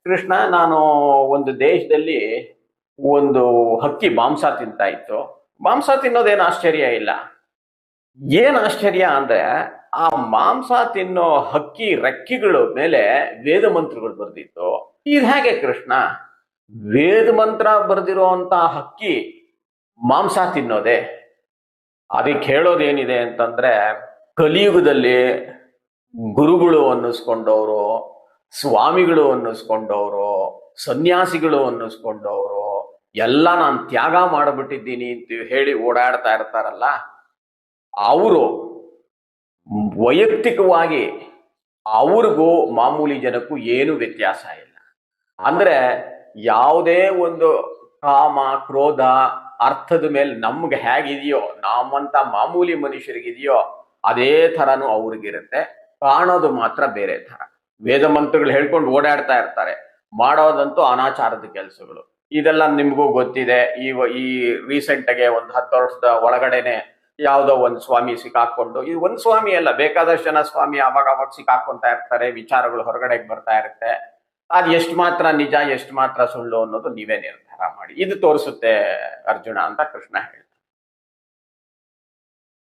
ಕೃಷ್ಣ, ನಾನು ಒಂದು ದೇಶದಲ್ಲಿ ಒಂದು ಹಕ್ಕಿ ಮಾಂಸ ತಿಂತಾ ಇತ್ತು. ಮಾಂಸ ತಿನ್ನೋದೇನು ಆಶ್ಚರ್ಯ ಇಲ್ಲ. ಏನ್ ಆಶ್ಚರ್ಯ ಅಂದ್ರೆ ಆ ಮಾಂಸ ತಿನ್ನೋ ಹಕ್ಕಿ ರೆಕ್ಕೆಗಳು ಮೇಲೆ ವೇದ ಮಂತ್ರಗಳು ಬರ್ದಿತ್ತು. ಇದು ಹೇಗೆ ಕೃಷ್ಣ? ವೇದ ಮಂತ್ರ ಬರ್ದಿರೋಂತ ಹಕ್ಕಿ ಮಾಂಸ ತಿನ್ನೋದೆ? ಅದಕ್ಕೆ ಹೇಳೋದೇನಿದೆ ಅಂತಂದ್ರೆ, ಕಲಿಯುಗದಲ್ಲಿ ಗುರುಗಳು ಅನ್ನಿಸ್ಕೊಂಡವರು, ಸ್ವಾಮಿಗಳು ಅನ್ನಿಸ್ಕೊಂಡವರು, ಸನ್ಯಾಸಿಗಳು ಅನ್ನಿಸ್ಕೊಂಡವರು ಎಲ್ಲ ನಾನು ತ್ಯಾಗ ಮಾಡಿಬಿಟ್ಟಿದ್ದೀನಿ ಅಂತ ಹೇಳಿ ಓಡಾಡ್ತಾ ಇರ್ತಾರಲ್ಲ, ಅವರು ವೈಯಕ್ತಿಕವಾಗಿ ಅವ್ರಿಗೂ ಮಾಮೂಲಿ ಜನಕ್ಕೂ ಏನು ವ್ಯತ್ಯಾಸ ಇಲ್ಲ. ಅಂದ್ರೆ ಯಾವುದೇ ಒಂದು ಕಾಮ ಕ್ರೋಧ ಅರ್ಥದ ಮೇಲೆ ನಮ್ಗೆ ಹೇಗಿದೆಯೋ, ನಮ್ಮಂತ ಮಾಮೂಲಿ ಮನುಷ್ಯರಿಗಿದೆಯೋ ಅದೇ ಥರನೂ ಅವ್ರಿಗಿರುತ್ತೆ. ಕಾಣೋದು ಮಾತ್ರ ಬೇರೆ ಥರ. ವೇದ ಮಂತ್ರಗಳು ಹೇಳ್ಕೊಂಡು ಓಡಾಡ್ತಾ ಇರ್ತಾರೆ, ಮಾಡೋದಂತೂ ಅನಾಚಾರದ ಕೆಲಸಗಳು. ಇದೆಲ್ಲ ನಿಮ್ಗೂ ಗೊತ್ತಿದೆ. ಈ ರೀಸೆಂಟ್ಗೆ ಒಂದು 10 ವರ್ಷದ ಒಳಗಡೆನೆ ಯಾವುದೋ ಒಂದು ಸ್ವಾಮಿ ಸಿಕ್ಕಾಕೊಂಡು, ಇದು ಒಂದು ಸ್ವಾಮಿ ಅಲ್ಲ, ಬೇಕಾದಷ್ಟು ಜನ ಸ್ವಾಮಿ ಅವಾಗ ಸಿಕ್ಕಾಕೊಂತಾ ಇರ್ತಾರೆ, ವಿಚಾರಗಳು ಹೊರಗಡೆಗೆ ಬರ್ತಾ ಇರುತ್ತೆ. ಅದು ಎಷ್ಟು ಮಾತ್ರ ನಿಜ ಎಷ್ಟು ಮಾತ್ರ ಸುಳ್ಳು ಅನ್ನೋದು ನೀವೇ ನಿರ್ಧಾರ ಮಾಡಿ. ಇದು ತೋರಿಸುತ್ತೆ ಅರ್ಜುನ ಅಂತ ಕೃಷ್ಣ ಹೇಳ್ತಾರೆ.